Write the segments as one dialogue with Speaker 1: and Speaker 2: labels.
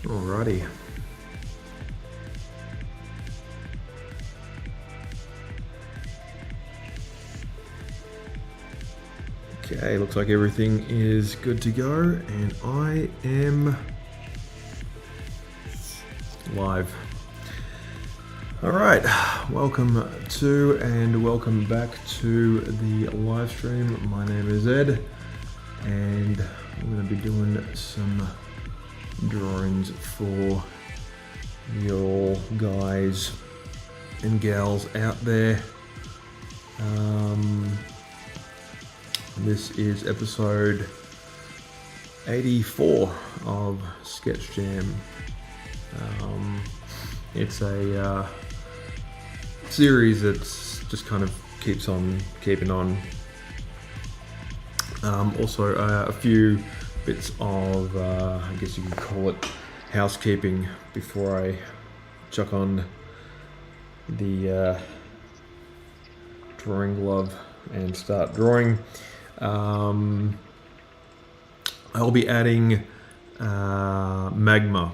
Speaker 1: Alrighty. Okay, looks like everything is good to go, and I am live. Alright, welcome to and welcome back to the live stream. My name is Ed, and I'm going to be doing some drawings for your guys and gals out there. This is episode 84 of Sketch Jam. It's a series that's just kind of keeps on keeping on. Also a few bits of, I guess you could call it housekeeping before I chuck on the drawing glove and start drawing. I'll be adding magma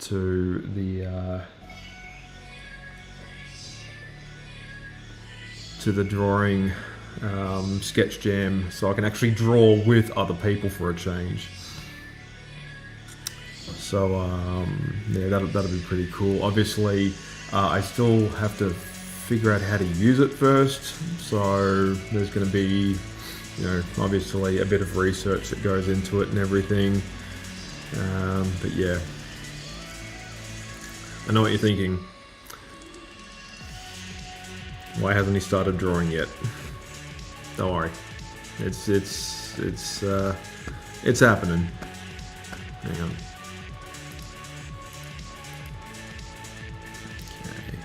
Speaker 1: to the drawing Sketch Jam, so I can actually draw with other people for a change. So yeah, that'll be pretty cool. Obviously, I still have to figure out how to use it first. So there's going to be, you know, obviously a bit of research that goes into it and everything. But yeah, I know what you're thinking. Why hasn't he started drawing yet? Don't worry, it's happening. Hang on. Okay.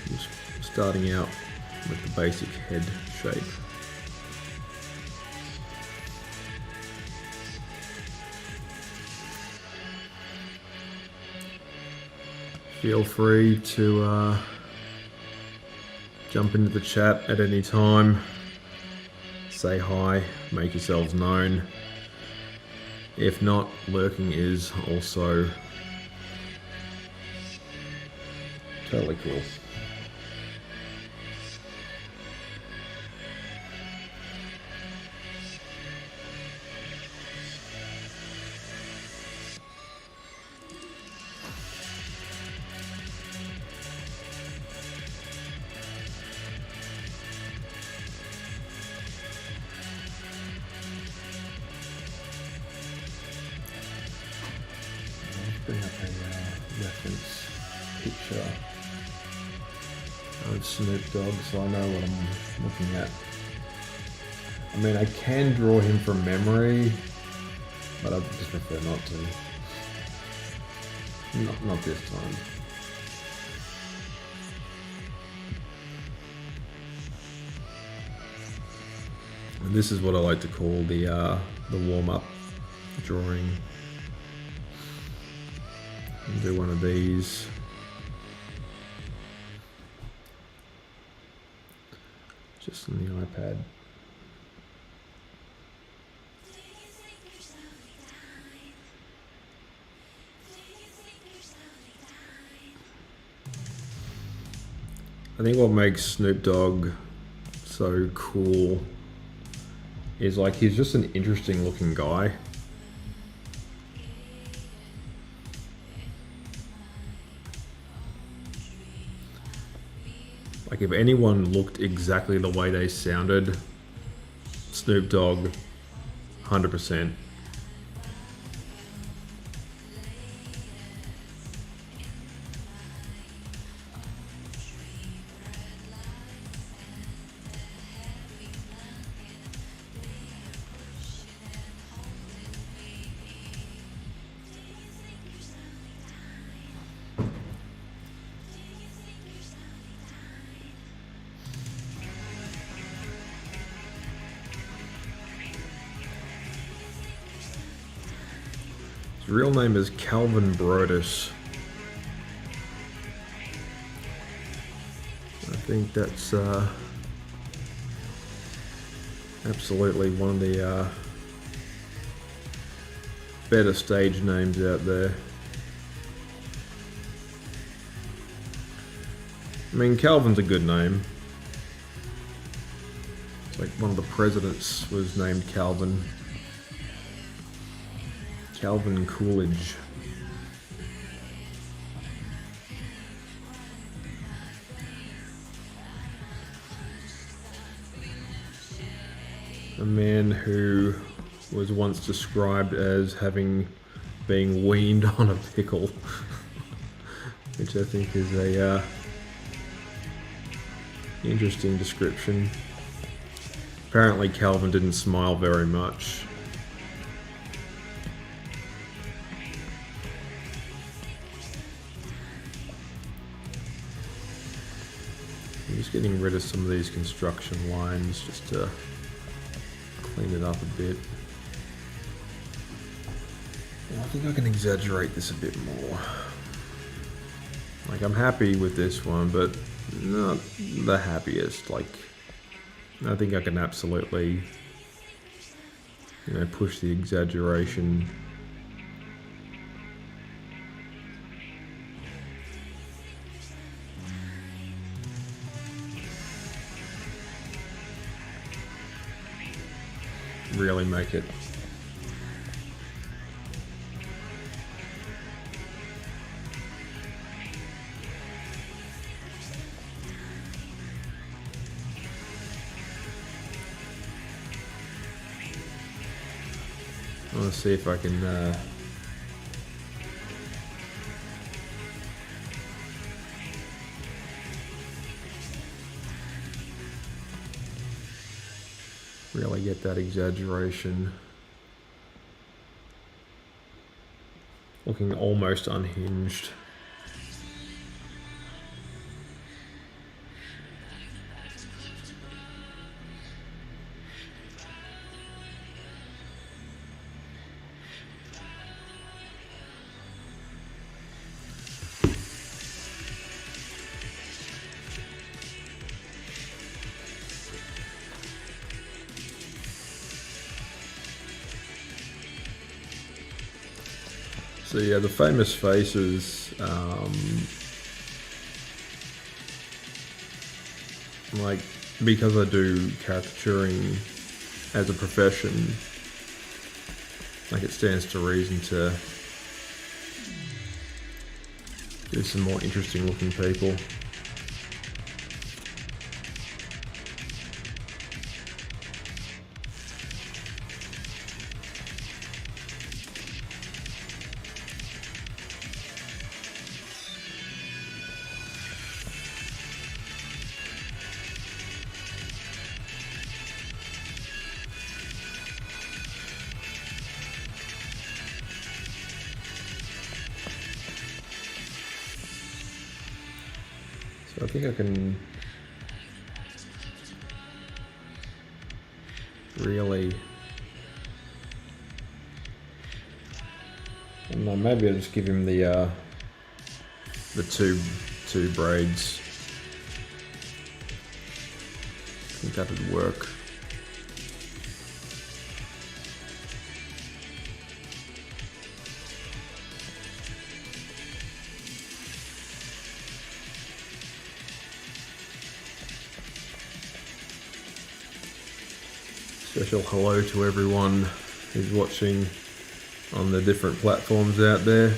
Speaker 1: Just starting out with the basic head shape. Feel free to jump into the chat at any time, say hi, make yourselves known. If not, lurking is also totally cool. Bring up a reference picture of Snoop Dogg so I know what I'm looking at. I mean, I can draw him from memory, but I just prefer not to. Not this time. And this is what I like to call the warm-up drawing. I'll do one of these. Just on the iPad. I think what makes Snoop Dogg so cool is like he's just an interesting looking guy. Like if anyone looked exactly the way they sounded, Snoop Dogg, 100%. His real name is Calvin Brodus. I think that's absolutely one of the better stage names out there. I mean, Calvin's a good name. It's like one of the presidents was named Calvin. Calvin Coolidge. A man who was once described as being weaned on a pickle, which I think is a interesting description. Apparently Calvin didn't smile very much. I'm just getting rid of some of these construction lines just to clean it up a bit. I think I can exaggerate this a bit more. Like I'm happy with this one, but not the happiest. Like I think I can absolutely, push the exaggeration. Really make it. I want to see if I can really get that exaggeration. Looking almost unhinged. So yeah, the famous faces, like because I do caricaturing as a profession, like it stands to reason to do some more interesting looking people. So I think I can Really? I don't know, maybe I'll just give him the two braids. I think that'd work. Special hello to everyone who's watching on the different platforms out there.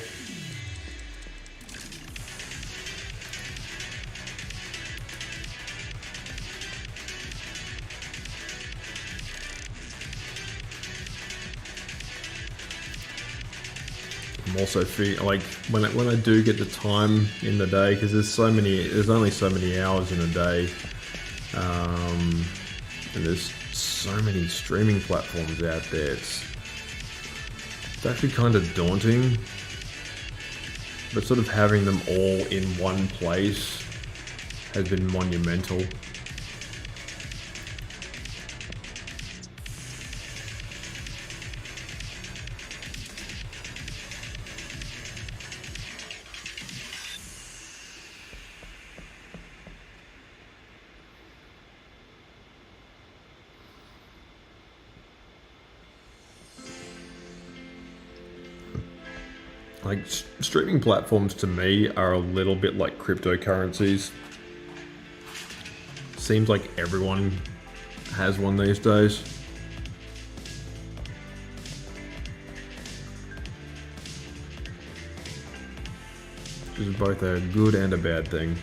Speaker 1: I'm also like when I do get the time in the day, because there's only so many hours in a day, and there's so many streaming platforms out there. It's actually kind of daunting, but sort of having them all in one place has been monumental. Like, streaming platforms to me are a little bit like cryptocurrencies. Seems like everyone has one these days. Which is both a good and a bad thing.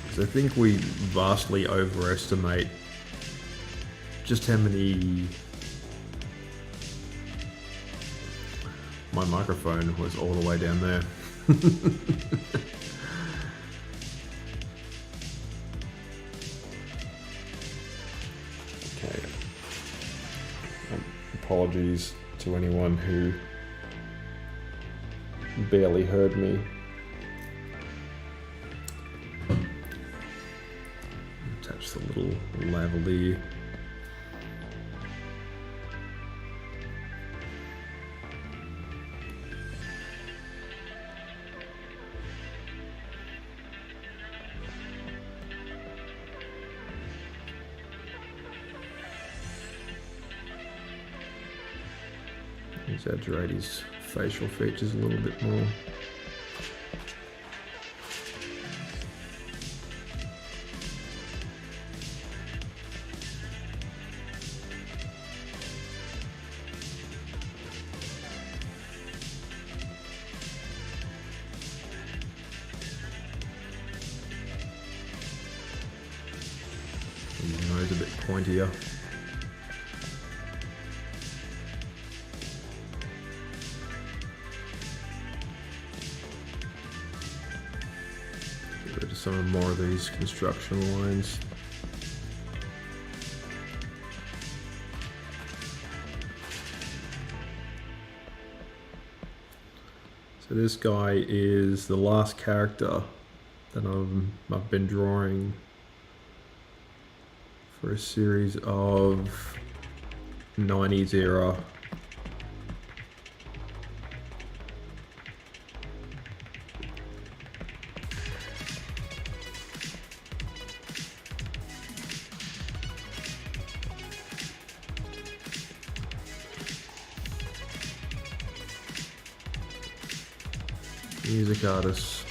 Speaker 1: Because I think we vastly overestimate just how many... My microphone was all the way down there. Okay. Apologies to anyone who barely heard me. Attach the little lavalier. Exaggerate his facial features a little bit more. His nose a bit pointier. Some more of these construction lines. So this guy is the last character that I've been drawing for a series of 90s era music artists.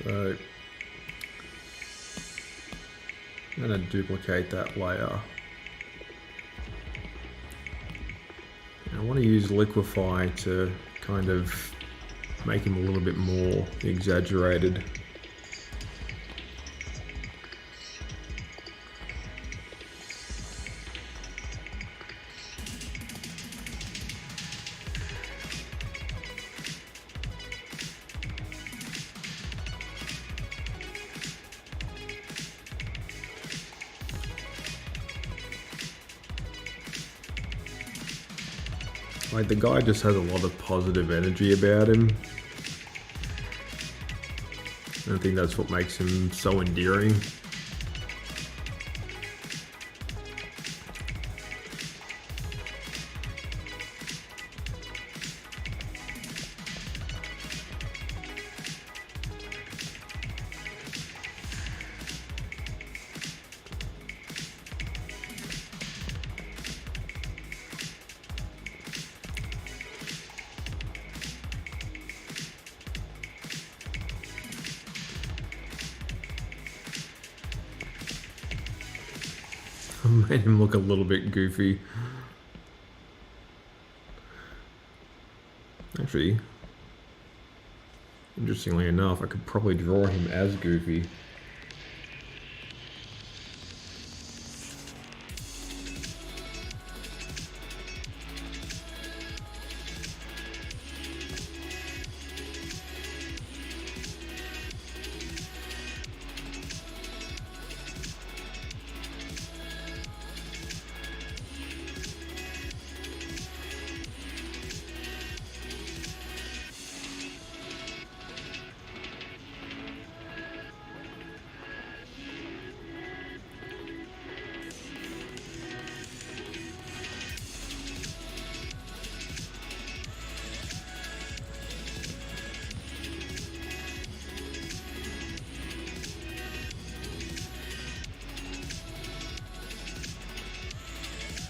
Speaker 1: So I'm going to duplicate that layer. And I want to use Liquify to kind of make him a little bit more exaggerated. Like, the guy just has a lot of positive energy about him. And I think that's what makes him so endearing. Made him look a little bit goofy. Actually, interestingly enough, I could probably draw him as Goofy.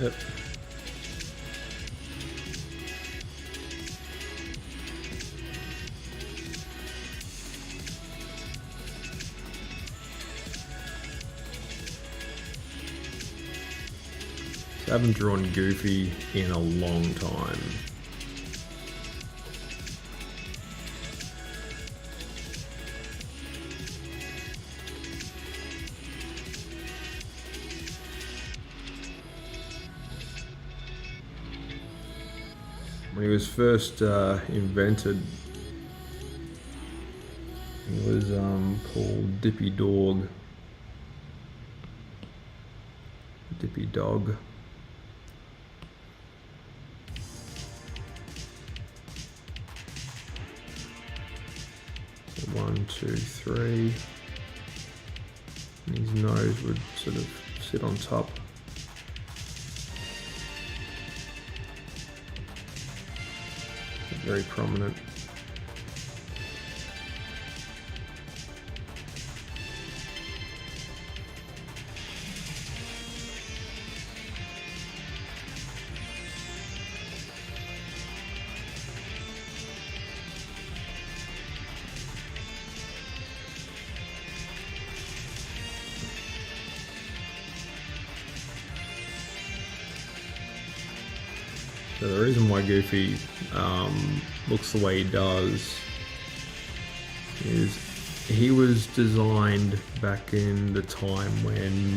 Speaker 1: Yep. So I haven't drawn Goofy in a long time. When he was first invented, he was called Dippy Dog. Dippy Dog. One, two, three. And his nose would sort of sit on top. Very prominent. So the reason why Goofy looks the way he does is he was designed back in the time when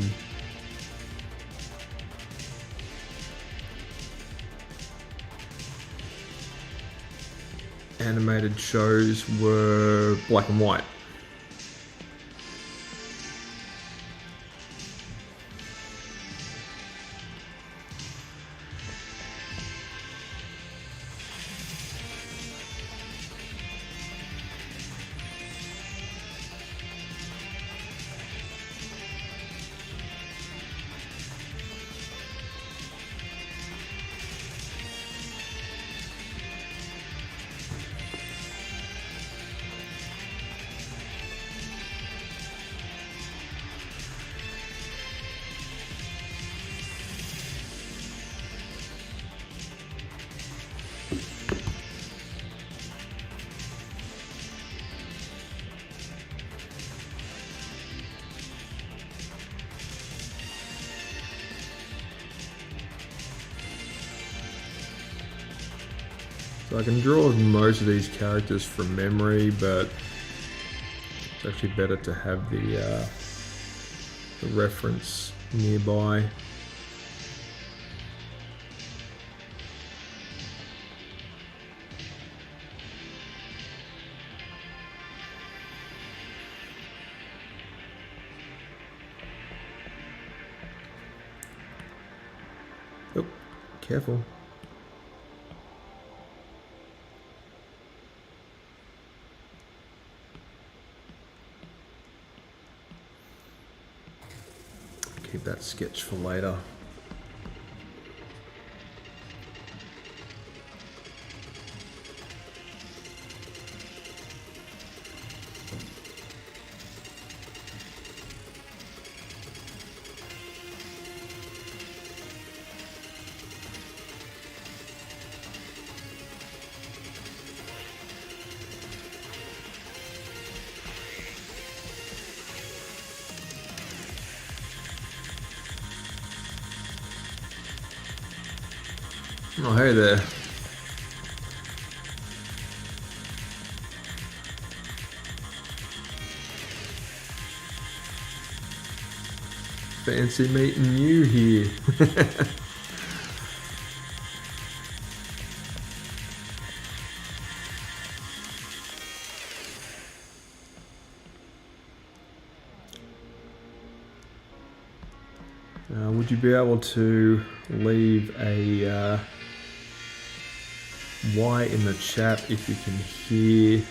Speaker 1: animated shows were black and white. So I can draw most of these characters from memory, but it's actually better to have the reference nearby. Oh, careful. Keep that sketch for later. Oh, hey there. Fancy meeting you here. Would you be able to leave a Y in the chat if you can hear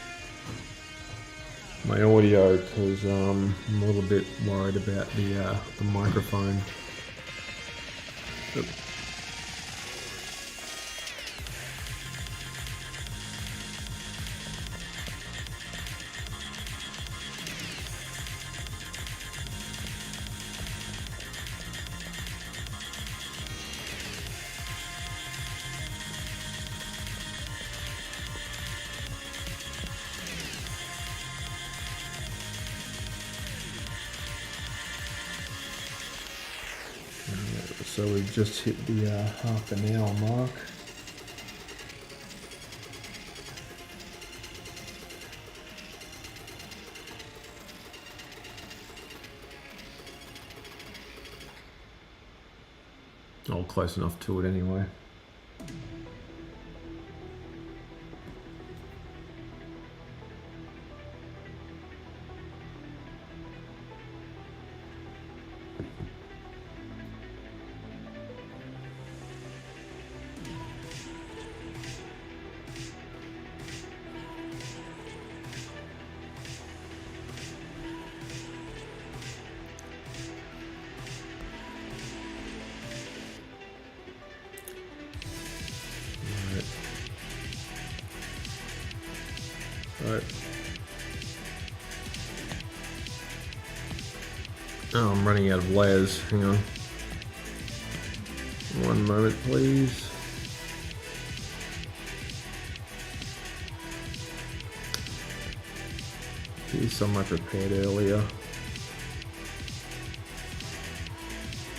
Speaker 1: my audio, because I'm a little bit worried about the microphone. Oop. So we've just hit the half an hour mark. Oh, close enough to it anyway. Right. Oh, I'm running out of layers. Hang on. One moment, please. Here's some I prepared earlier.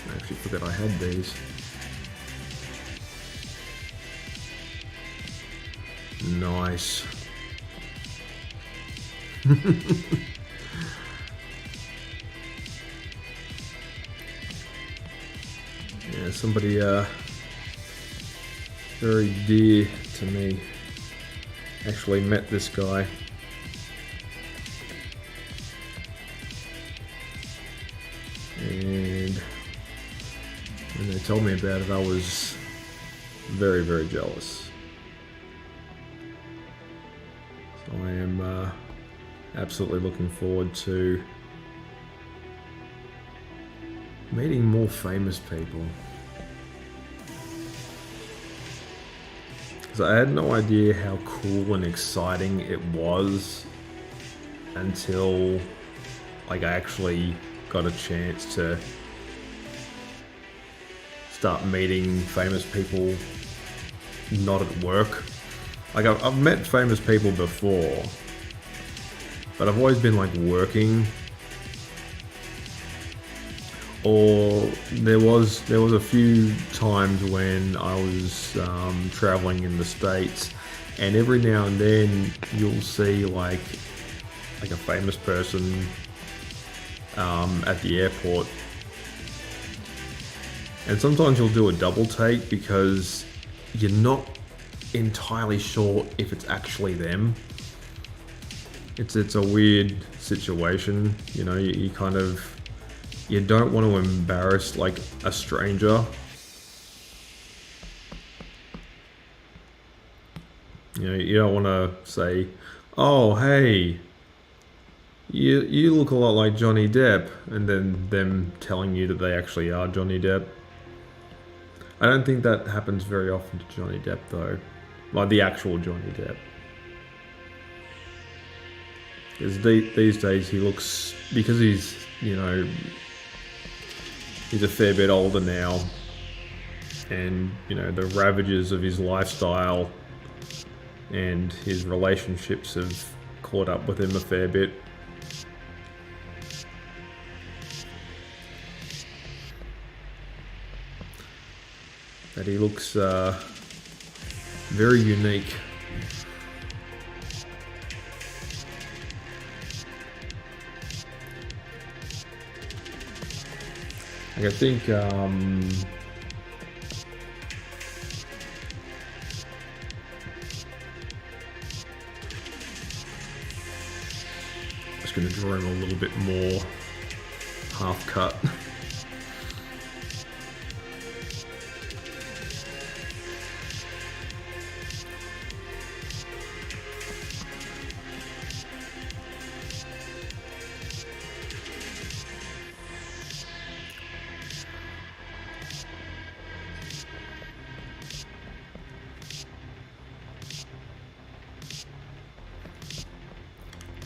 Speaker 1: I actually forgot I had these. Nice. Yeah, somebody very dear to me actually met this guy. And when they told me about it, I was very, very jealous. So I am absolutely looking forward to meeting more famous people. Because I had no idea how cool and exciting it was until like I actually got a chance to start meeting famous people not at work. Like I've met famous people before, but I've always been like working, or there was a few times when I was traveling in the States And every now and then you'll see like a famous person at the airport, and sometimes you'll do a double take because you're not entirely sure if it's actually them. It's a weird situation, you know. You kind of, you don't want to embarrass like a stranger. You know, you don't want to say, "Oh, hey, you look a lot like Johnny Depp," and then them telling you that they actually are Johnny Depp. I don't think that happens very often to Johnny Depp, though. Like the actual Johnny Depp. Because these days he looks, because he's, you know, he's a fair bit older now, and, you know, the ravages of his lifestyle and his relationships have caught up with him a fair bit. That he looks very unique. Like I think just going to draw him a little bit more half cut.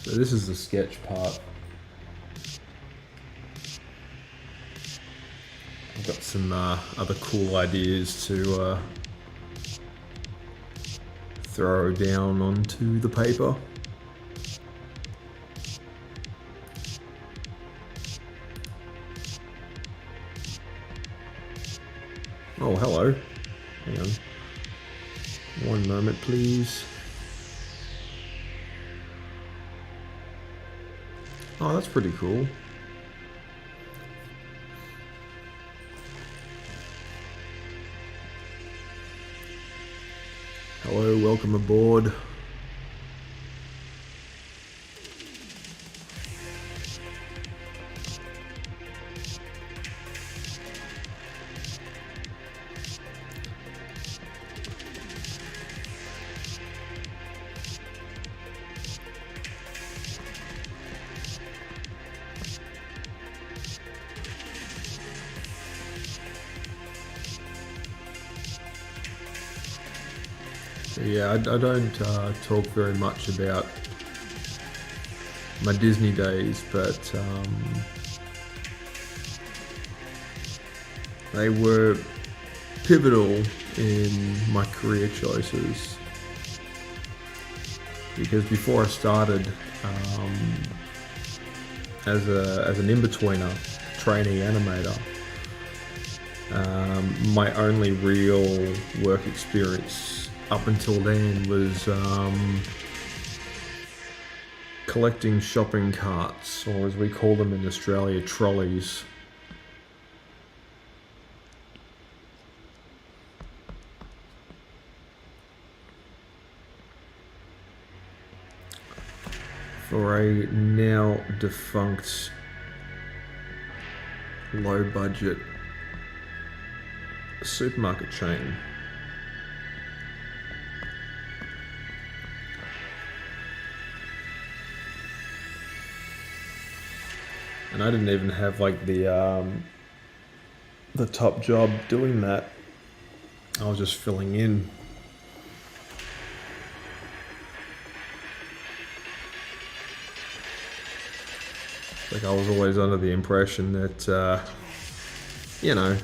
Speaker 1: So this is the sketch part. I've got some other cool ideas to throw down onto the paper. Oh, hello. Hang on. One moment, please. Oh, that's pretty cool. Hello, welcome aboard. Yeah, I don't talk very much about my Disney days, but they were pivotal in my career choices. Because before I started as an in-betweener, trainee animator, my only real work experience up until then was collecting shopping carts, or as we call them in Australia, trolleys. For a now defunct low budget supermarket chain. And I didn't even have like the top job doing that. I was just filling in. Like I was always under the impression that, you know,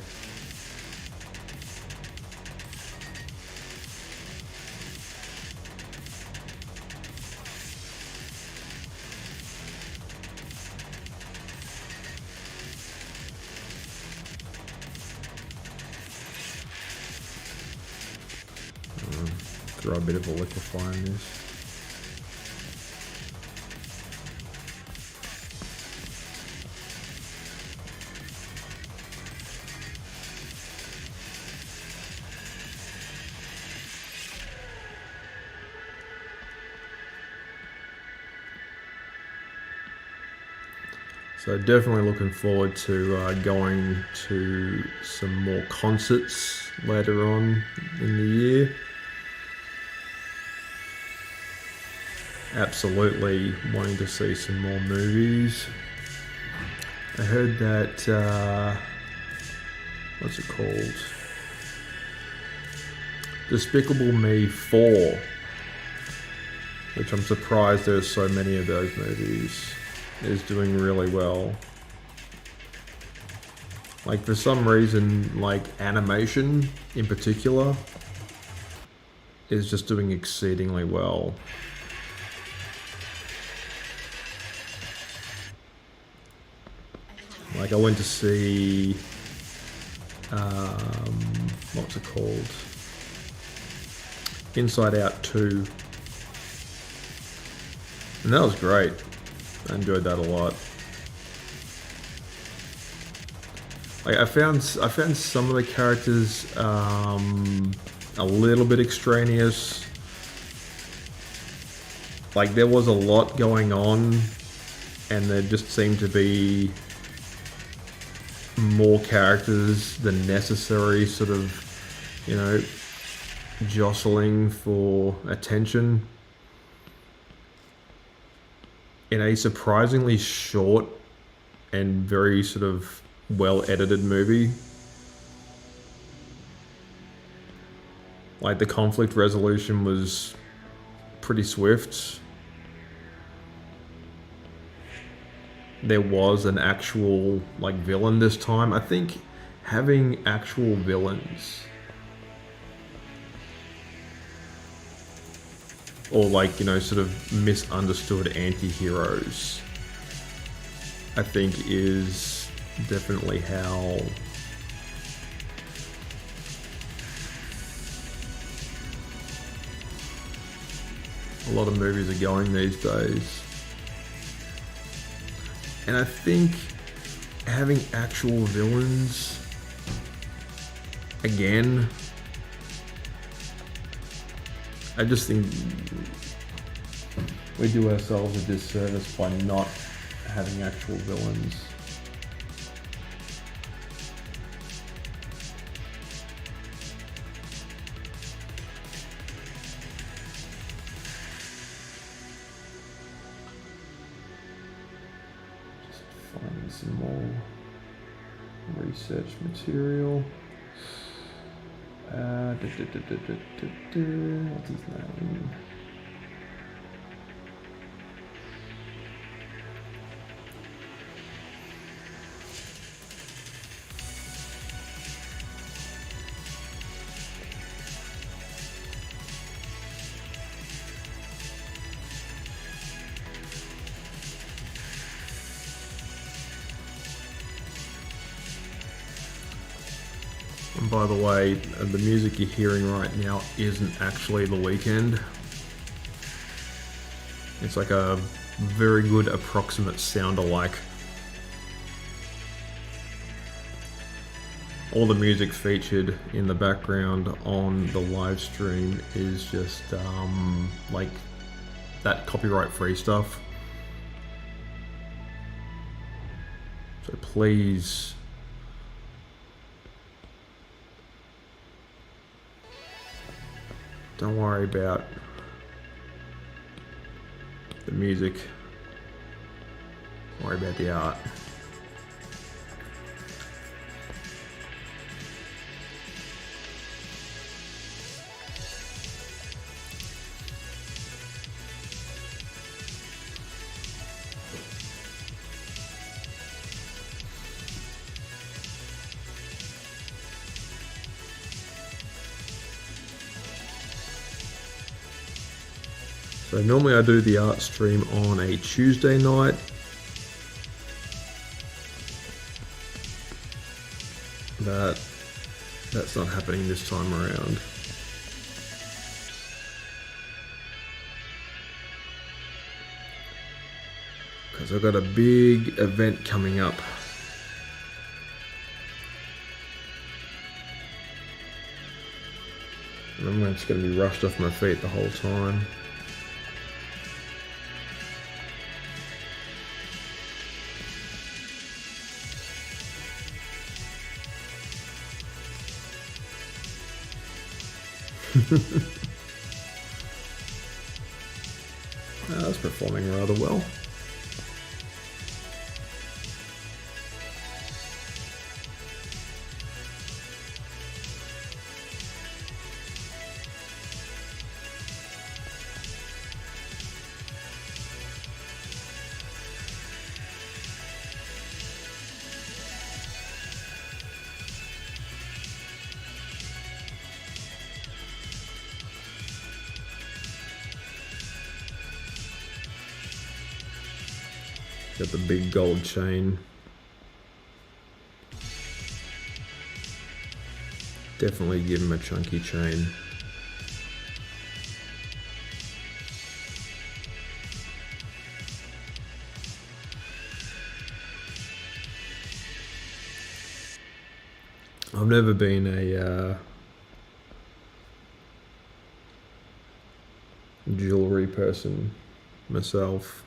Speaker 1: throw a bit of a liquefier in this. So definitely looking forward to going to some more concerts later on in the year. Absolutely wanting to see some more movies. I heard that, what's it called? Despicable Me 4, which I'm surprised there's so many of those movies, is doing really well. Like, for some reason, like, animation in particular is just doing exceedingly well. Like, I went to see, what's it called? Inside Out 2. And that was great. I enjoyed that a lot. Like, I found some of the characters a little bit extraneous. Like, there was a lot going on, and there just seemed to be more characters than necessary, sort of, you know, jostling for attention. In a surprisingly short and very sort of well-edited movie. Like, the conflict resolution was pretty swift. There was an actual, like, villain this time. I think having actual villains, or, like, you know, sort of misunderstood anti-heroes, I think is definitely how a lot of movies are going these days. And I think having actual villains, again, I just think we do ourselves a disservice by not having actual villains. Just finding some more research material. What's his name? And by the way, the music you're hearing right now isn't actually The Weeknd. It's like a very good approximate sound-alike. All the music featured in the background on the live stream is just like that copyright-free stuff. So please don't worry about the music, worry about the art. So normally I do the art stream on a Tuesday night. That's not happening this time around. because I've got a big event coming up. And I'm just going to be rushed off my feet the whole time. That's performing rather well. Got the big gold chain. Definitely give him a chunky chain. I've never been a jewelry person myself.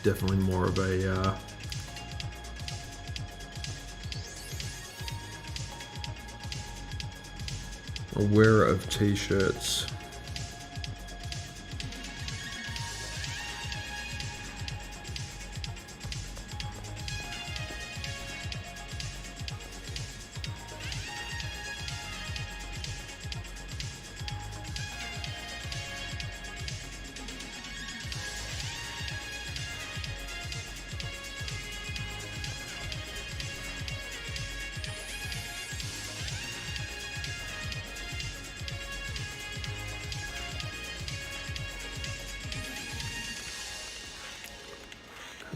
Speaker 1: Definitely more of a wearer of t-shirts.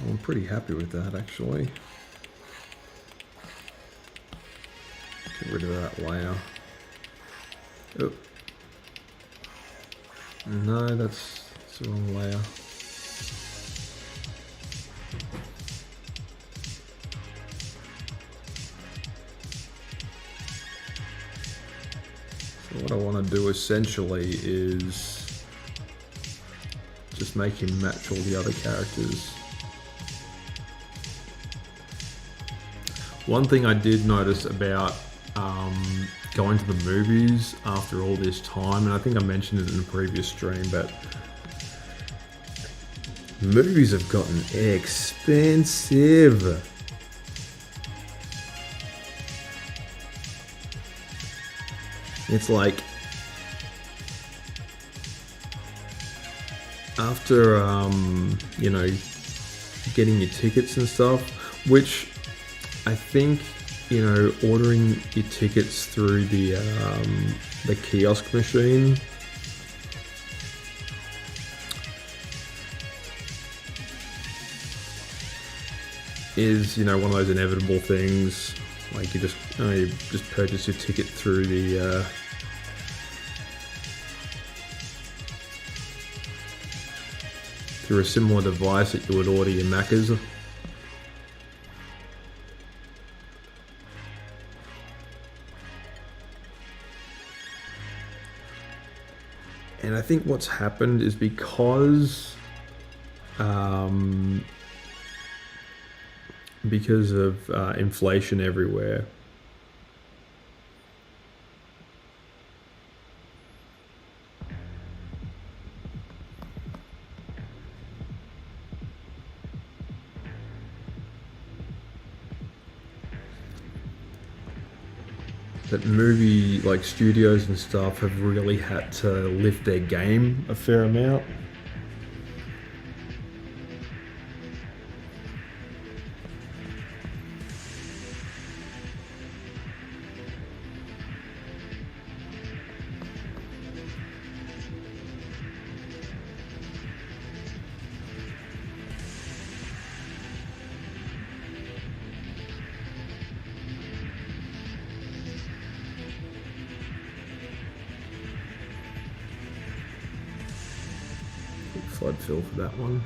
Speaker 1: I'm pretty happy with that, actually. Get rid of that layer. Oh. No, that's the wrong layer. So what I want to do essentially is just make him match all the other characters. One thing I did notice about going to the movies after all this time, and I think I mentioned it in a previous stream, but movies have gotten expensive. It's like after you know, getting your tickets and stuff, which I think, you know, ordering your tickets through the kiosk machine is, you know, one of those inevitable things. Like you just purchase your ticket through the through a similar device that you would order your Maccas. And I think what's happened is because of inflation everywhere, that movie like studios and stuff have really had to lift their game a fair amount. Flood fill for that one.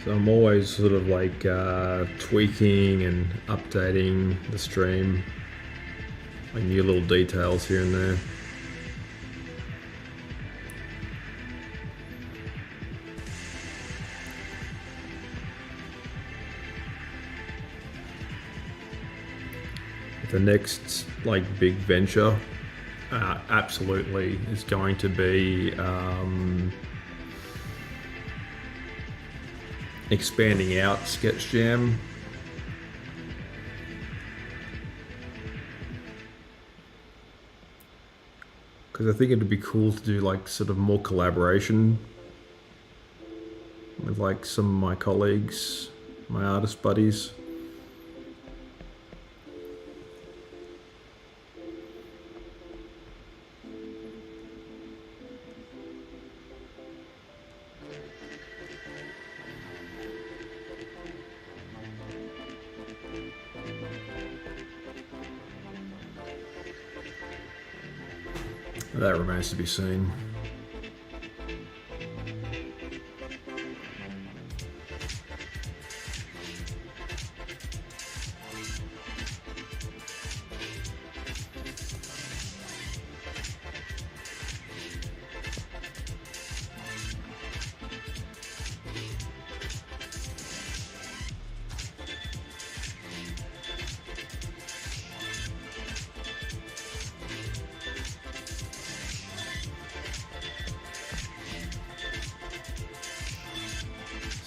Speaker 1: So I'm always sort of like tweaking and updating the stream, like new little details here and there. The next like big venture absolutely is going to be expanding out Sketch Jam. Because I think it'd be cool to do like sort of more collaboration with like some of my colleagues, my artist buddies. That remains to be seen.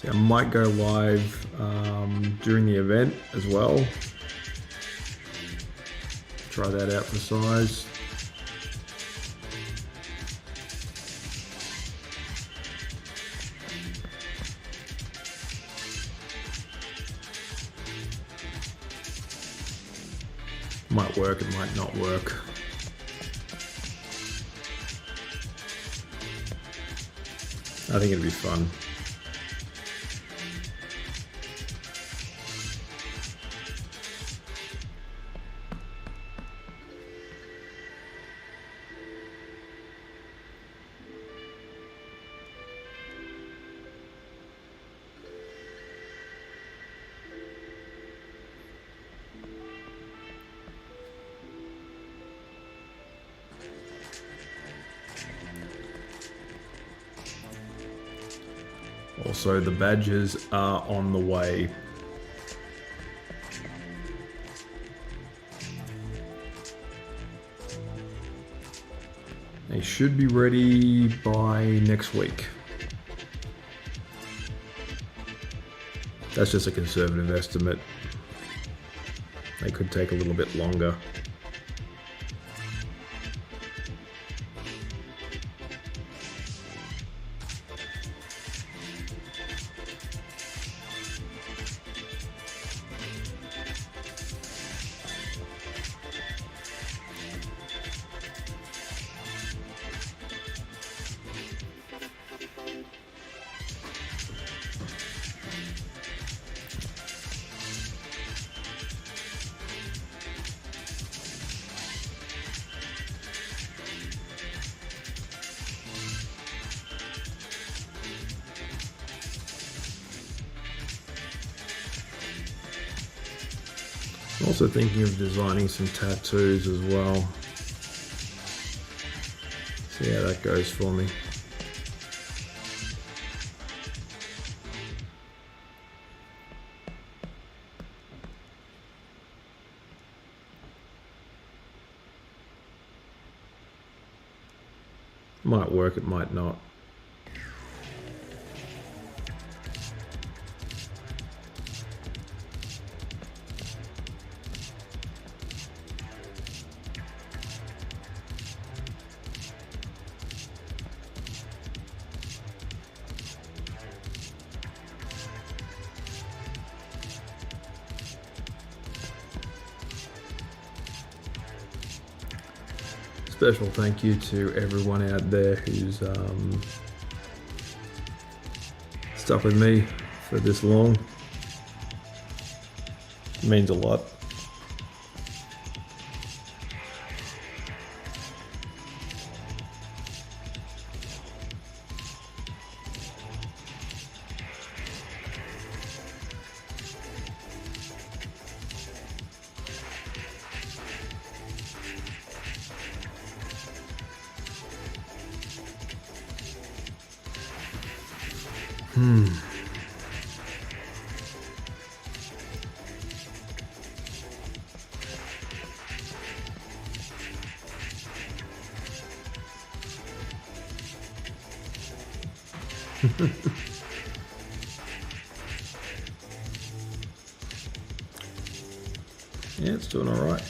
Speaker 1: I might go live during the event as well. Try that out for size. Might work, it might not work. I think it'd be fun. Also, the badges are on the way. They should be ready by next week. That's just a conservative estimate. They could take a little bit longer. Also thinking of designing some tattoos as well. see how that goes for me. Might work, it might not. Special thank you to everyone out there who's stuck with me for this long. It means a lot. Yeah, it's doing all right.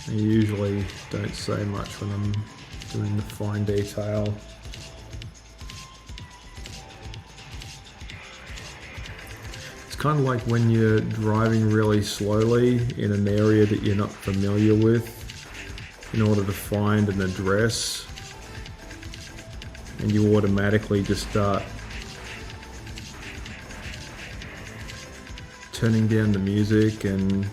Speaker 1: I usually don't say much when I'm doing the fine detail. It's kind of like when you're driving really slowly in an area that you're not familiar with in order to find an address, and you automatically just start turning down the music, and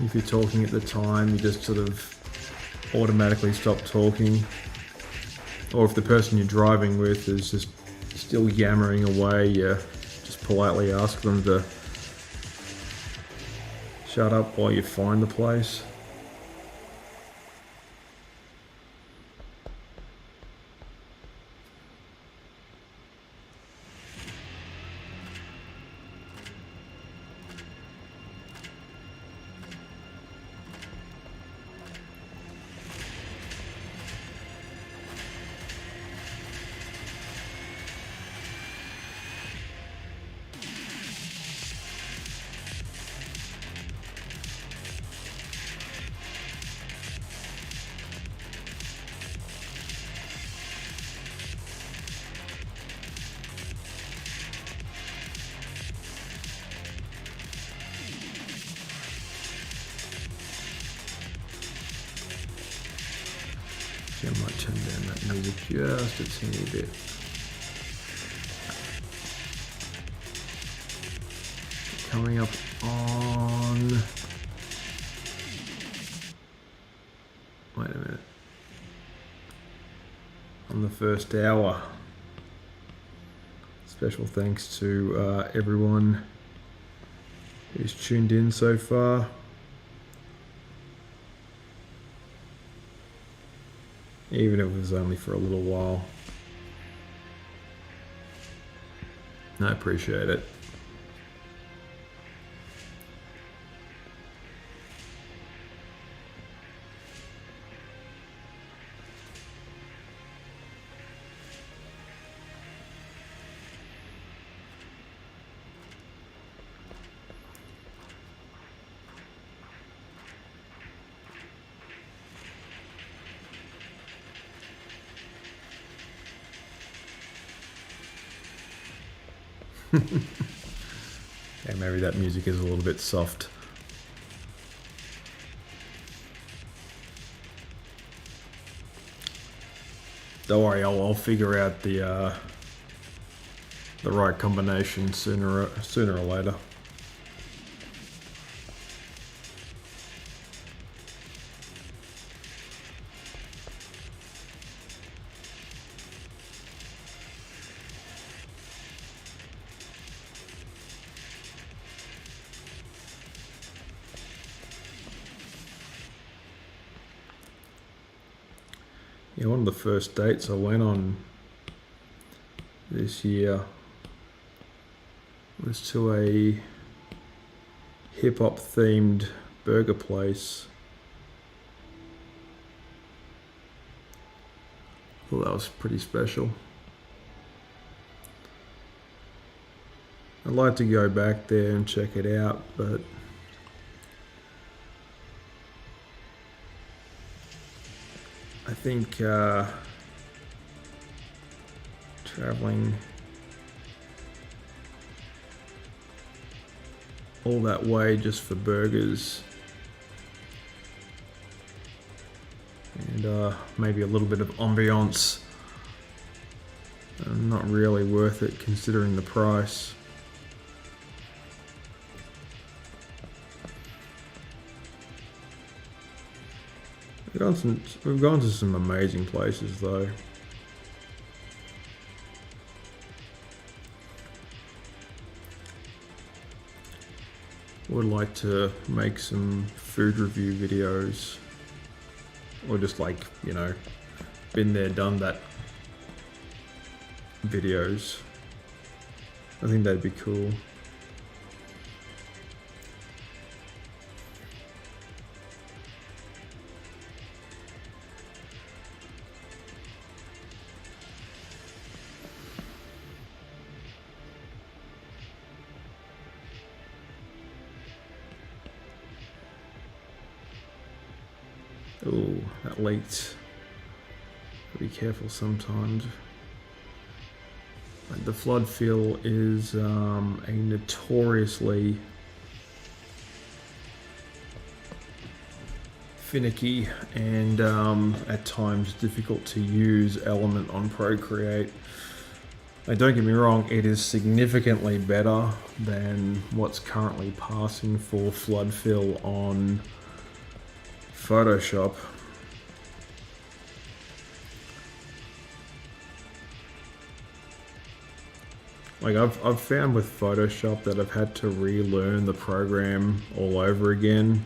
Speaker 1: if you're talking at the time, you just sort of automatically stop talking. Or if the person you're driving with is just still yammering away, you just politely ask them to shut up while you find the place. I might turn down that music just a teeny bit. Coming up on... Wait a minute. On the first hour. Special thanks to everyone who's tuned in so far. Even if it was only for a little while. I appreciate it. Yeah, maybe that music is a little bit soft. Don't worry, I'll figure out the right combination sooner or later. Yeah, one of the first dates I went on this year was to a hip-hop themed burger place. Thought that was pretty special. I'd like to go back there and check it out, but I think traveling all that way just for burgers and maybe a little bit of ambiance, not really worth it considering the price. We've gone to some amazing places though. Would like to make some food review videos, or just like, you know, been there, done that videos. I think that'd be cool. Oh, that leaked. Be careful sometimes. The flood fill is a notoriously finicky and at times difficult to use element on Procreate. Now, don't get me wrong, it is significantly better than what's currently passing for flood fill on Photoshop. Like I've found with Photoshop that I've had to relearn the program all over again.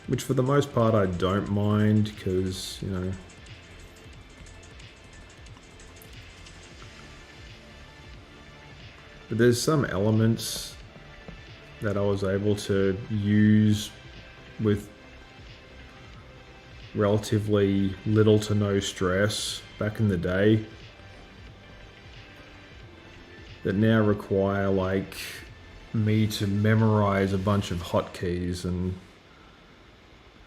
Speaker 1: Which for the most part I don't mind, because, you know, but there's some elements that I was able to use with relatively little to no stress back in the day that now require like me to memorize a bunch of hotkeys, and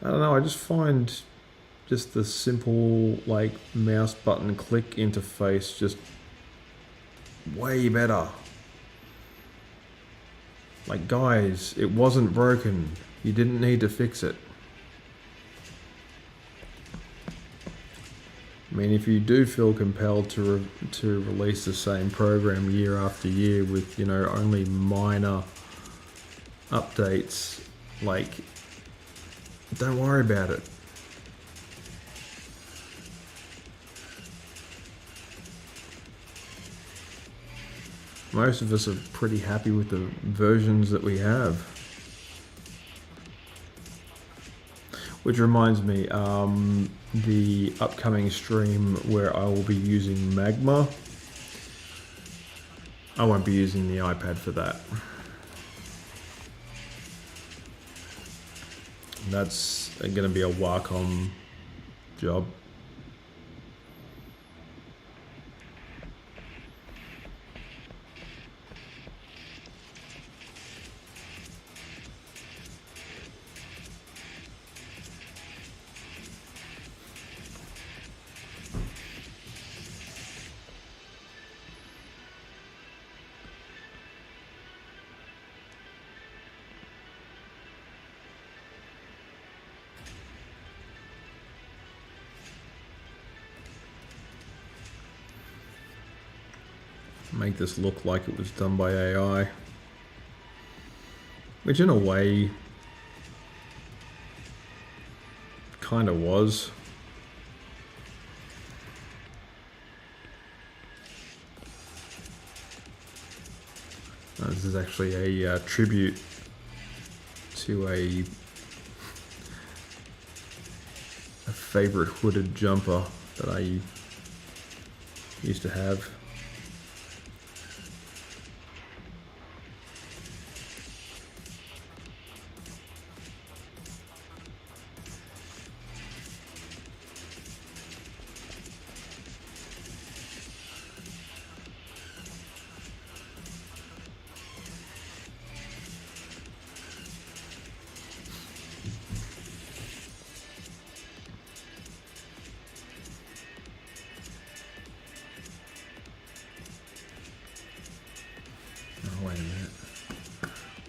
Speaker 1: I don't know, I just find just the simple like mouse button click interface just way better. Like, guys, it wasn't broken. You didn't need to fix it. I mean, if you do feel compelled to release the same program year after year with, you know, only minor updates, like, don't worry about it. Most of us are pretty happy with the versions that we have. Which reminds me, the upcoming stream where I will be using Magma, I won't be using the iPad for that. That's going to be a Wacom job. make this look like it was done by AI, which in a way kind of was. This is actually a tribute to a favorite hooded jumper that I used to have.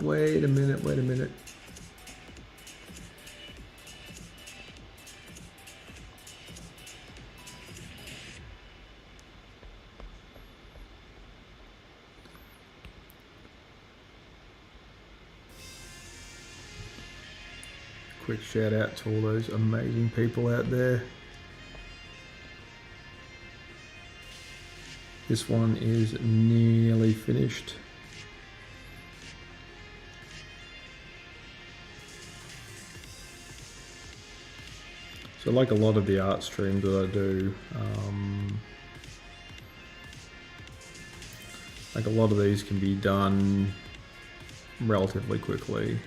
Speaker 1: Wait a minute. Quick shout out to all those amazing people out there. This one is nearly finished. So like a lot of the art streams that I do, like a lot of these can be done relatively quickly.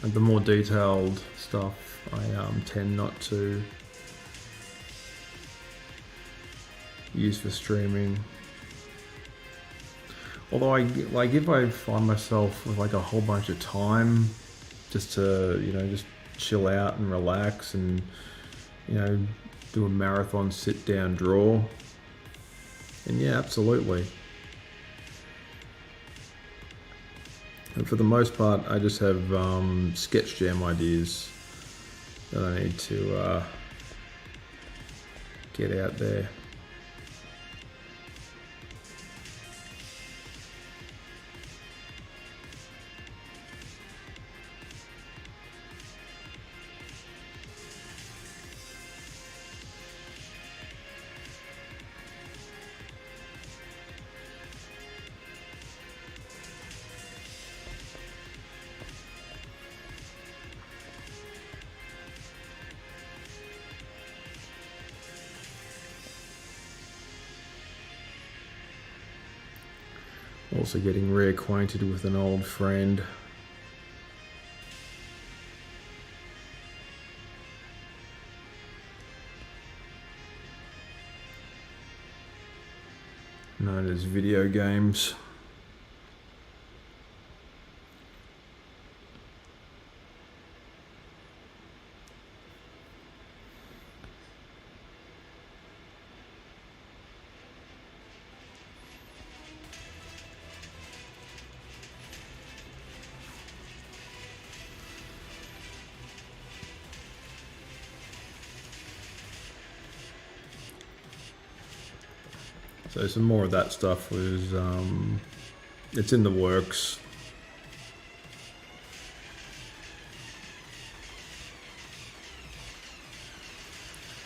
Speaker 1: And the more detailed stuff I tend not to use for streaming. Although if I find myself with like a whole bunch of time just to, just chill out and relax and, do a marathon sit down draw, and yeah, absolutely. And for the most part, I just have sketch jam ideas that I need to get out there. Also getting reacquainted with an old friend. Known as video games. So some more of that stuff was, it's in the works.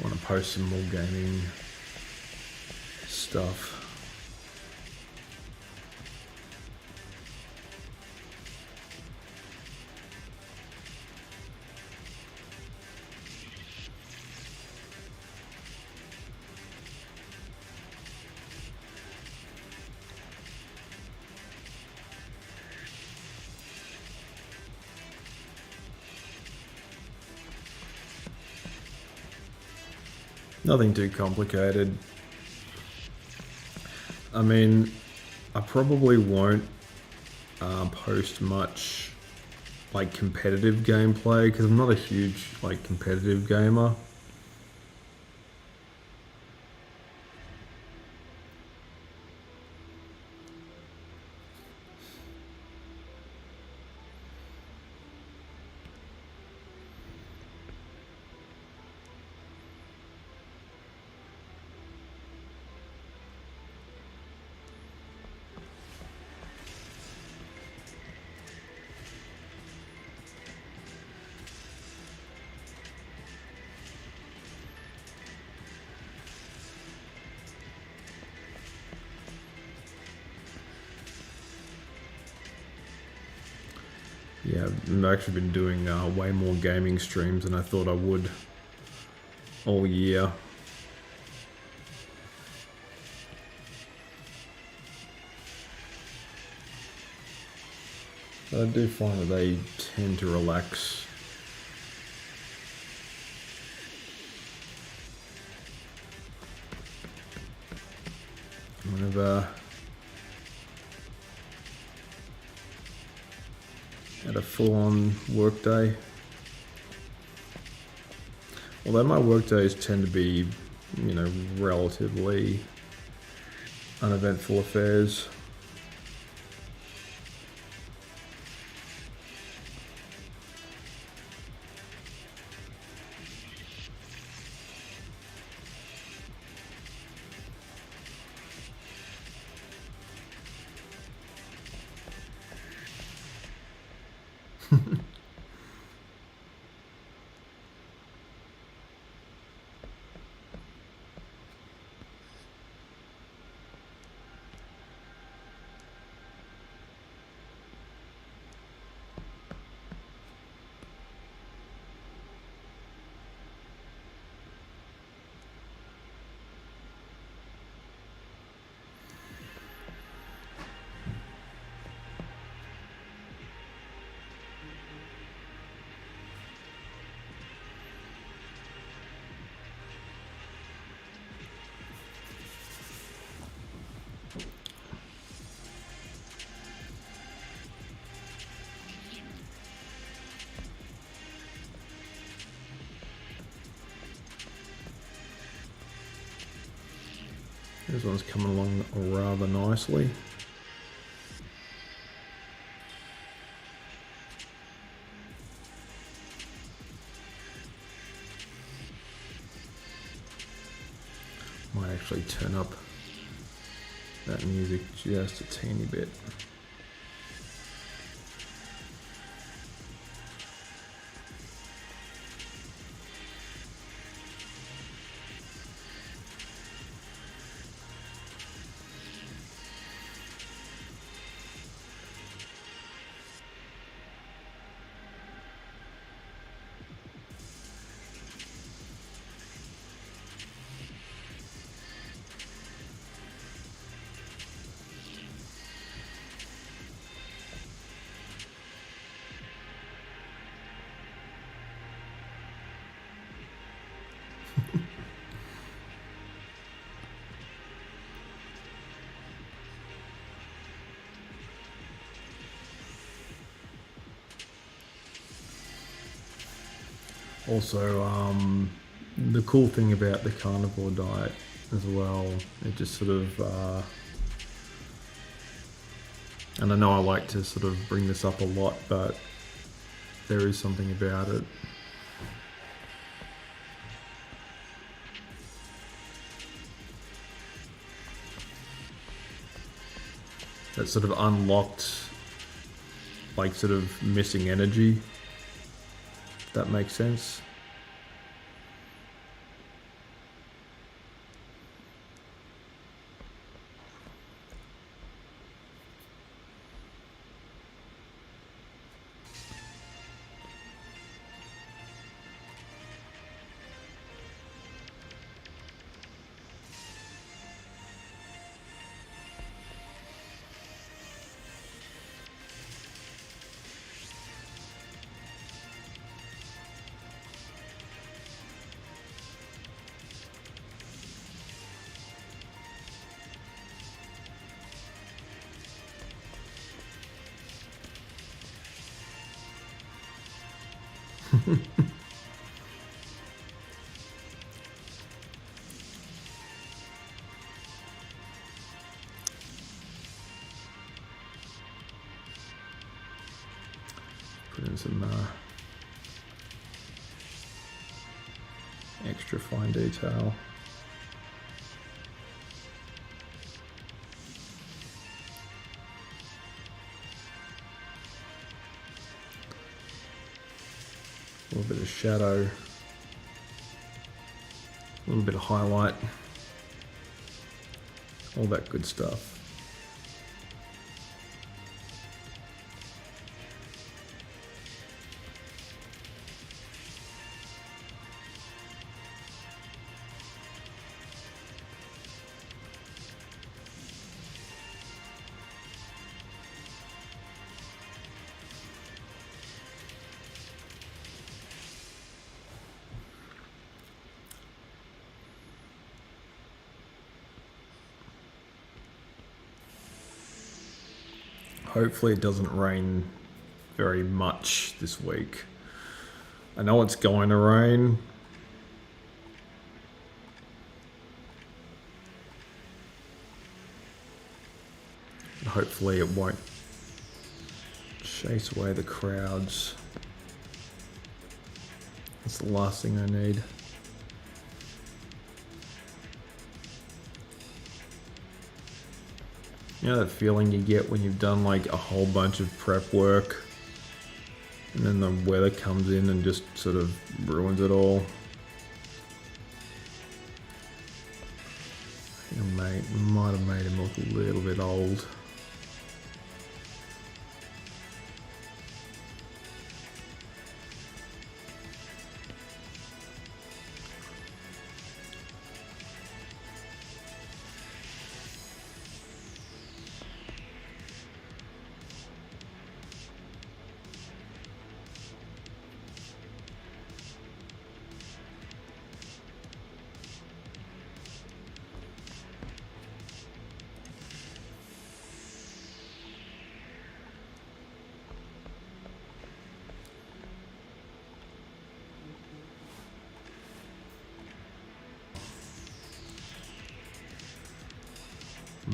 Speaker 1: Want to post some more gaming stuff. Nothing too complicated. I mean, I probably won't post much like competitive gameplay because I'm not a huge like competitive gamer. Yeah, I've actually been doing way more gaming streams than I thought I would all year. But I do find that they tend to relax. Whenever had a full-on work day. Although my work days tend to be, you know, relatively uneventful affairs. This one's coming along rather nicely. Might actually turn up that music just a teeny bit. Also, the cool thing about the carnivore diet as well, it just sort of, and I know I like to sort of bring this up a lot, but there is something about it. That sort of unlocked, like sort of missing energy, if that makes sense. Put in some extra fine detail. A little bit of shadow, a little bit of highlight, all that good stuff. Hopefully it doesn't rain very much this week. I know it's going to rain. Hopefully it won't chase away the crowds. That's the last thing I need. You know that feeling you get when you've done like a whole bunch of prep work and then the weather comes in and just sort of ruins it all? I think I might have made him look a little bit old.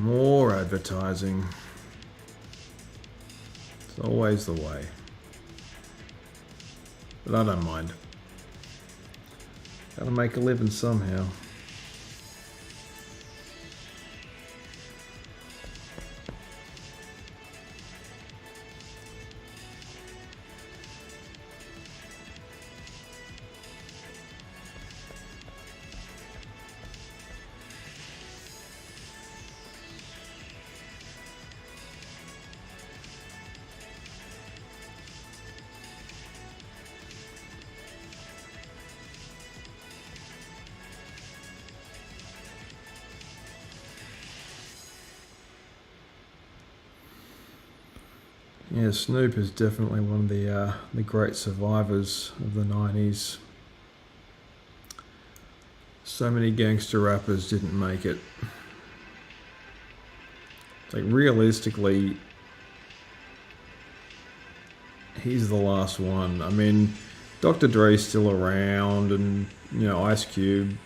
Speaker 1: More advertising. It's always the way. But I don't mind. Gotta make a living somehow. Yeah, Snoop is definitely one of the great survivors of the 90s. So many gangster rappers didn't make it. Like, realistically, he's the last one. I mean, Dr. Dre's still around, and, you know, Ice Cube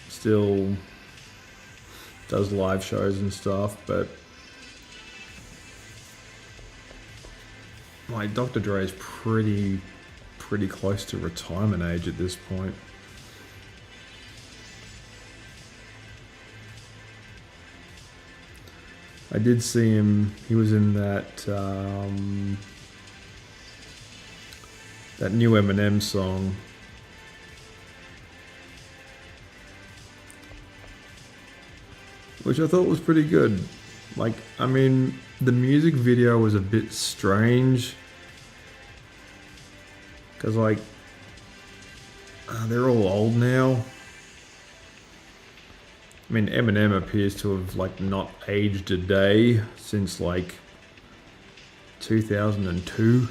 Speaker 1: still does live shows and stuff, but like, Dr. Dre's pretty close to retirement age at this point. I did see him, he was in that that new Eminem song. Which I thought was pretty good. Like, I mean, the music video was a bit strange. Because, like, they're all old now. I mean, Eminem appears to have, like, not aged a day since, like, 2002.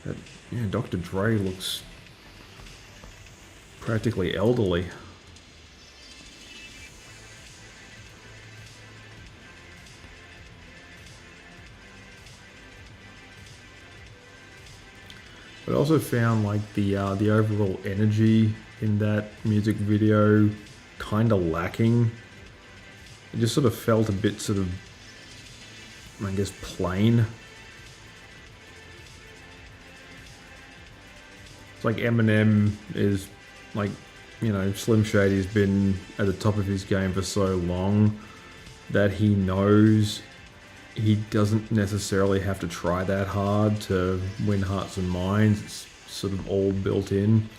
Speaker 1: But, yeah, Dr. Dre looks practically elderly. But I also found like the overall energy in that music video kind of lacking. It just sort of felt a bit sort of, I guess, plain. It's like Eminem is like, you know, Slim Shady's been at the top of his game for so long that he knows he doesn't necessarily have to try that hard to win hearts and minds. It's sort of all built in.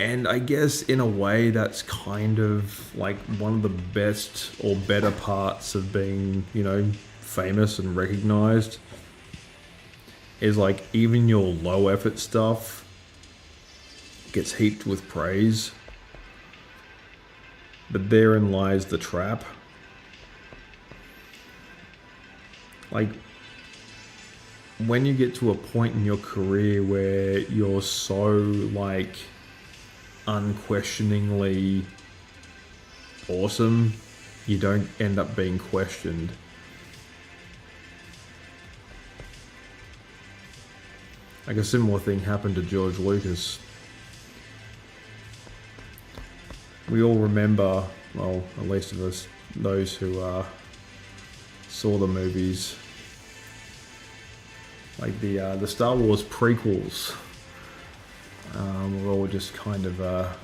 Speaker 1: And I guess in a way that's kind of like one of the best or better parts of being, you know, famous and recognized, is like even your low effort stuff gets heaped with praise. But therein lies the trap. Like, when you get to a point in your career where you're so, like, unquestioningly awesome, you don't end up being questioned. Like a similar thing happened to George Lucas. We all remember, well, at least of us, those who saw the movies, like the Star Wars prequels, were all just kind of a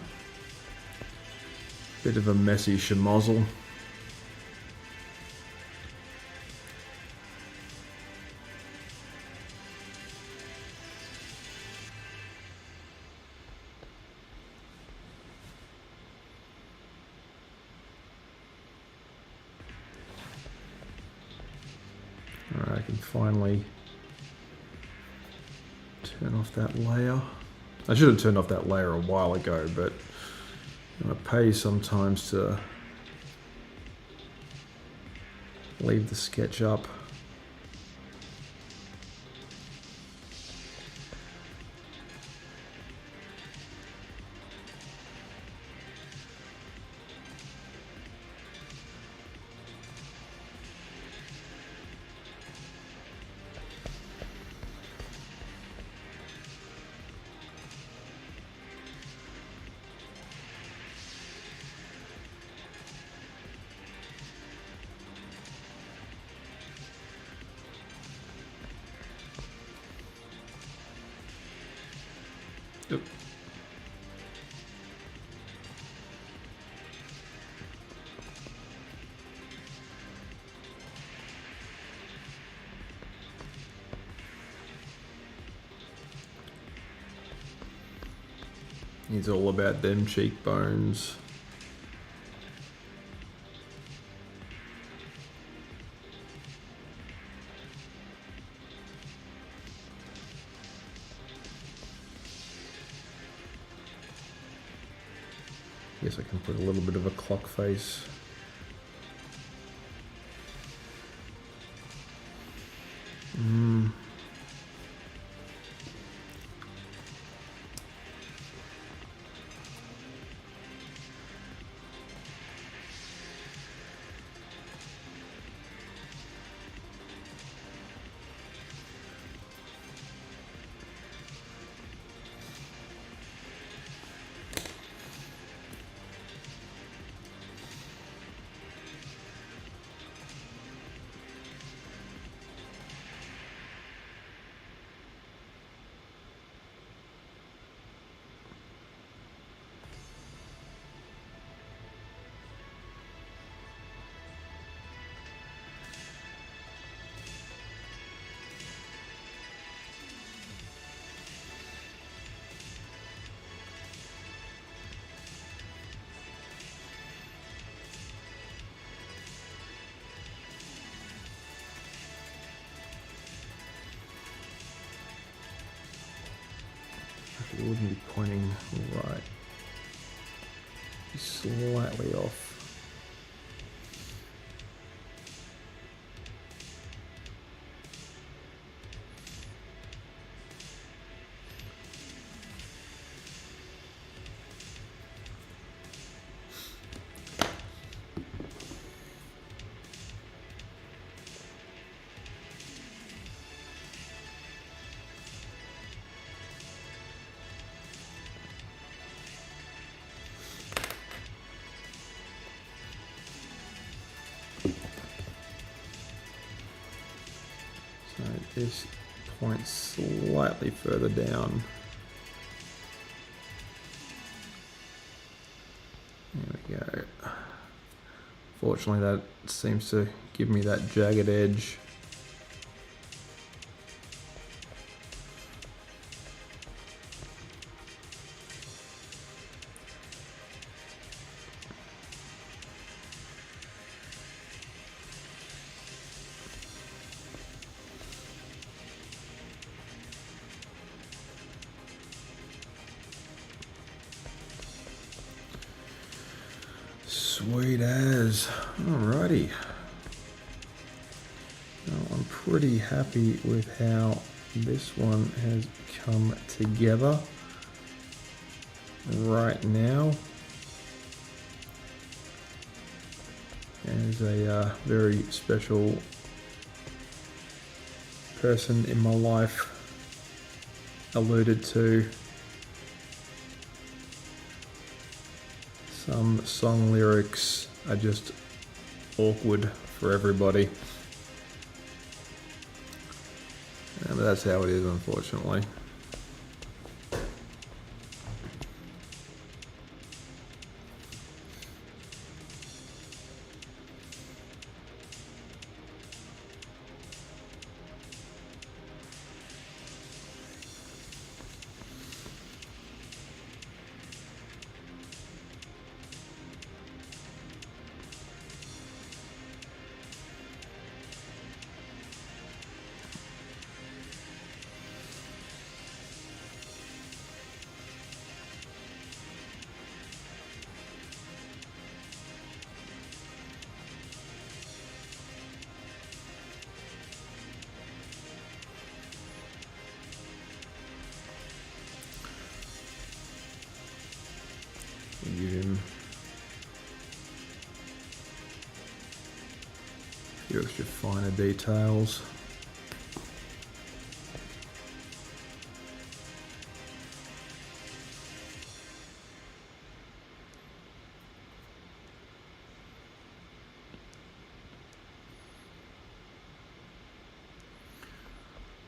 Speaker 1: bit of a messy schmozzle. Alright, I can finally turn off that layer. I should have turned off that layer a while ago, but it pays sometimes to leave the sketch up. Yep. It's all about them cheekbones. Guess I can put a little bit of a clock face. It wouldn't be pointing right. Slightly off. So this points slightly further down. There we go. Fortunately, that seems to give me that jagged edge. Sweet as. Alrighty. Now, I'm pretty happy with how this one has come together right now. as a very special person in my life alluded to, some song lyrics are just awkward for everybody. But that's how it is, unfortunately. Give him a few extra finer details.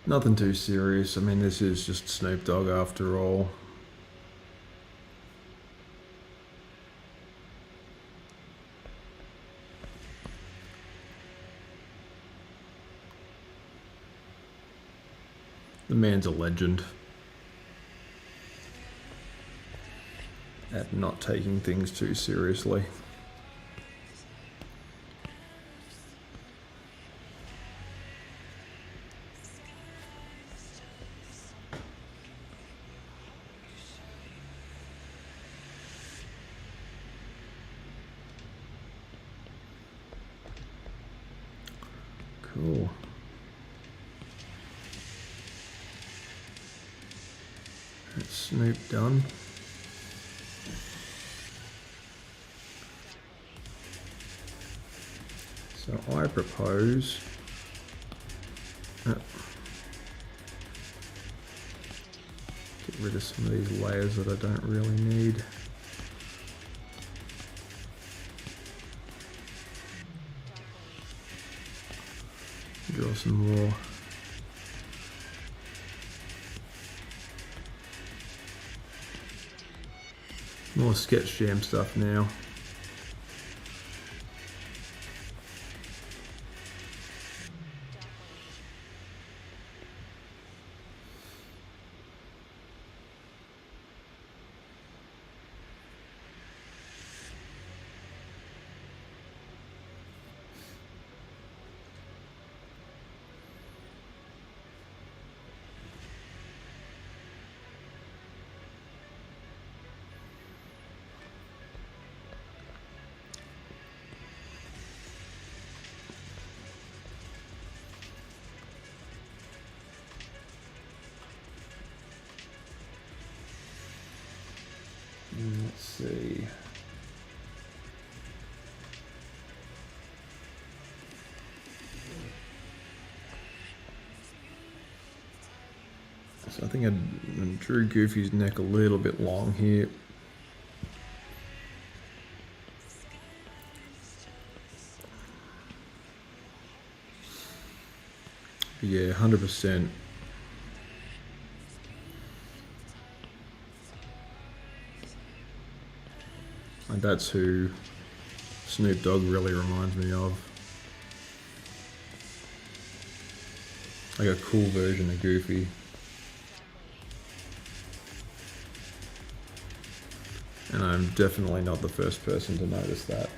Speaker 1: Nothing too serious. I mean, this is just Snoop Dogg after all. The man's a legend at not taking things too seriously. Cool. That's Snoop done. So I propose get rid of some of these layers that I don't really need. Draw some more Sketch Jam stuff now. Let's see. So I think I drew Goofy's neck a little bit long here. Yeah, 100%. And that's who Snoop Dogg really reminds me of. Like a cool version of Goofy. And I'm definitely not the first person to notice that.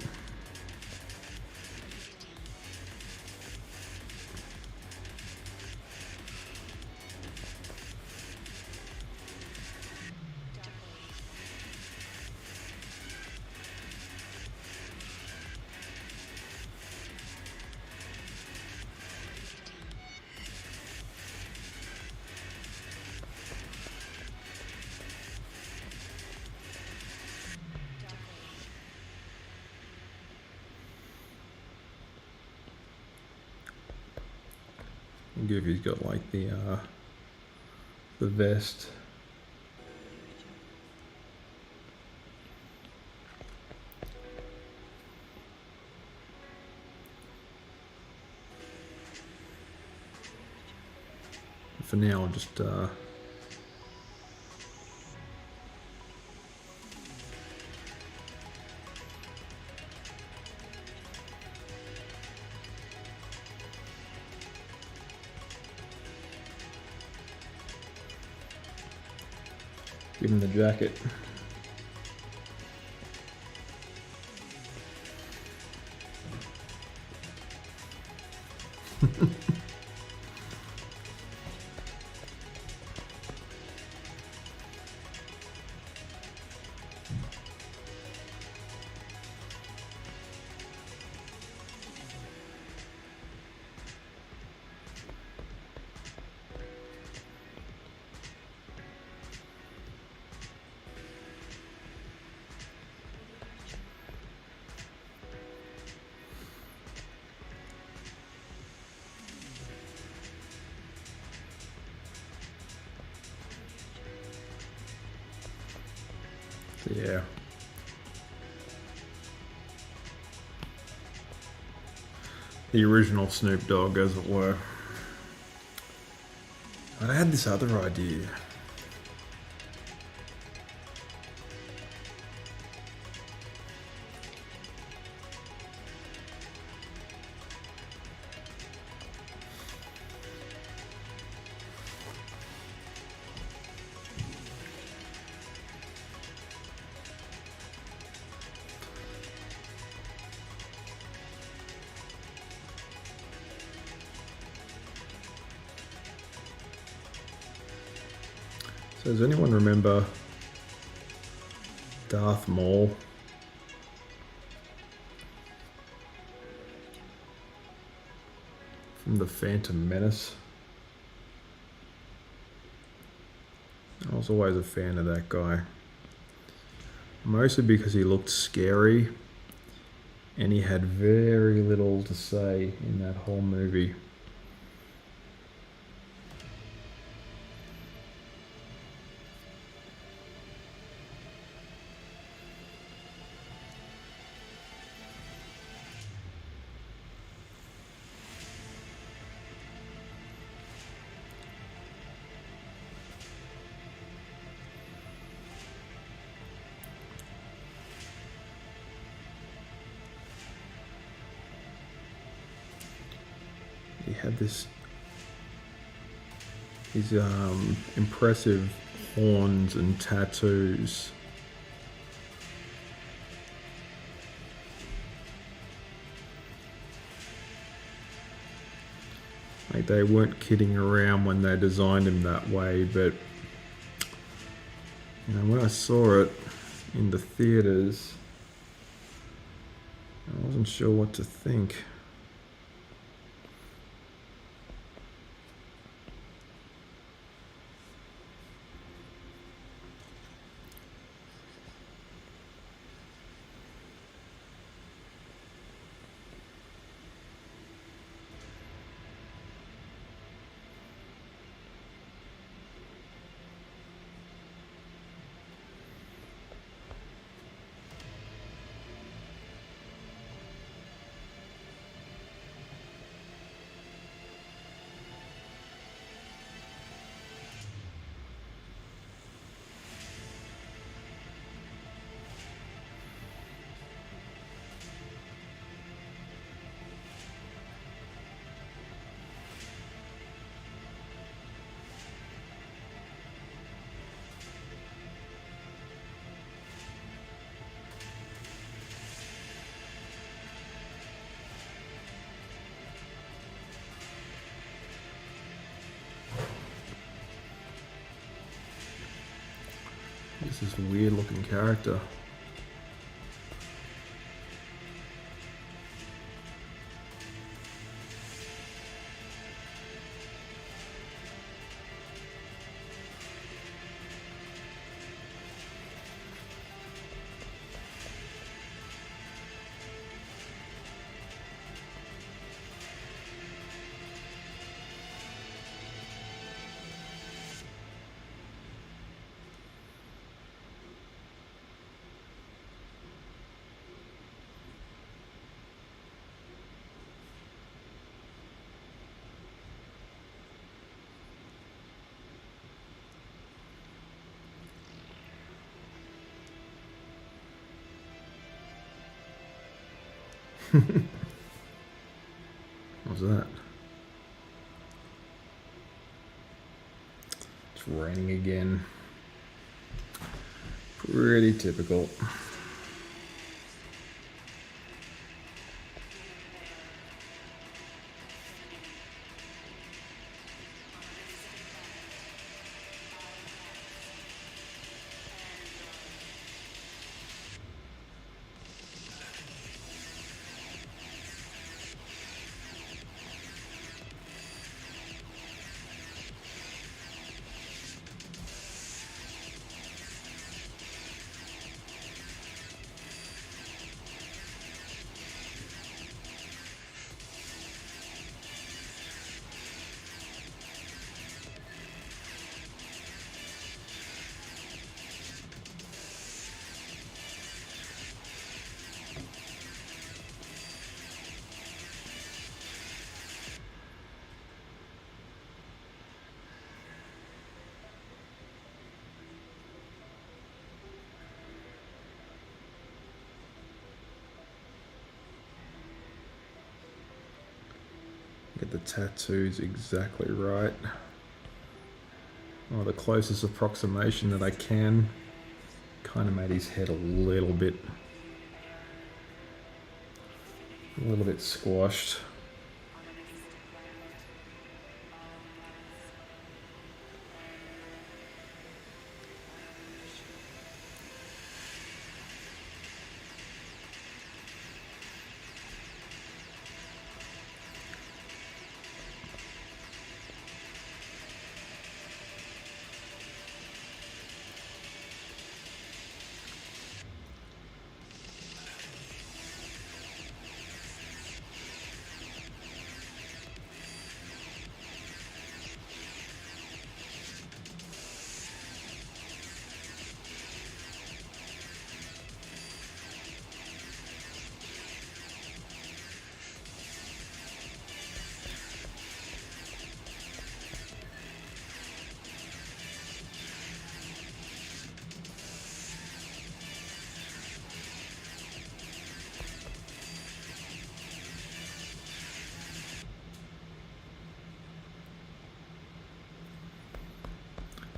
Speaker 1: Goofy's got like the vest. For now, I'll just give him the jacket. Yeah. The original Snoop Dogg, as it were. I had this other idea. So does anyone remember Darth Maul? From The Phantom Menace? I was always a fan of that guy. Mostly because he looked scary and he had very little to say in that whole movie. He had these impressive horns and tattoos. Like, they weren't kidding around when they designed him that way, but you know, when I saw it in the theaters, I wasn't sure what to think. This is a weird looking character. What's that? It's raining again. Pretty typical. Get the tattoos exactly right. Oh, the closest approximation that I can. Kind of made his head a little bit squashed.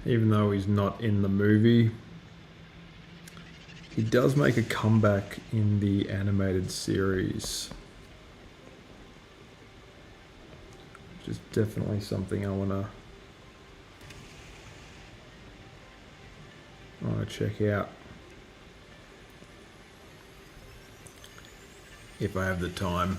Speaker 1: Even though he's not in the movie, he does make a comeback in the animated series, which is definitely something I wanna check out if I have the time.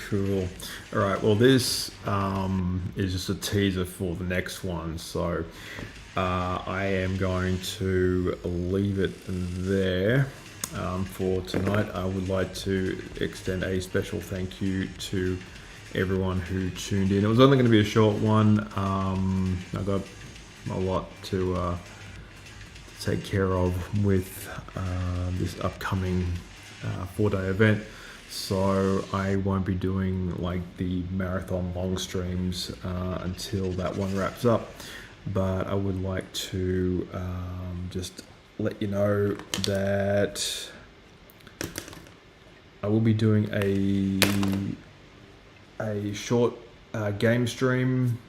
Speaker 1: Cool. All right. Well, this is just a teaser for the next one. So I am going to leave it there for tonight. I would like to extend a special thank you to everyone who tuned in. It was only going to be a short one. I got a lot to take care of with this upcoming 4-day event. So I won't be doing like the marathon long streams until that one wraps up. But I would like to just let you know that I will be doing a short game stream,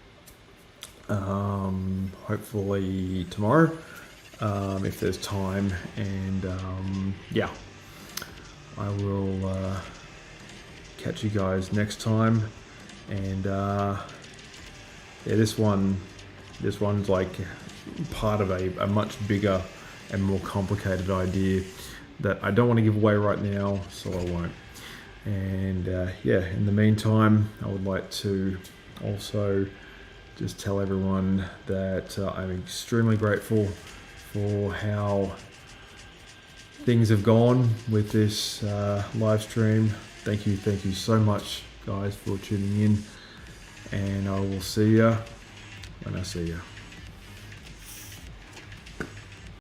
Speaker 1: hopefully tomorrow, if there's time, and yeah. I will catch you guys next time, and yeah, this one's like part of a much bigger and more complicated idea that I don't want to give away right now, so I won't. And yeah, in the meantime, I would like to also just tell everyone that I'm extremely grateful for how things have gone with this live stream. Thank you so much, guys, for tuning in, and I will see you when I see you.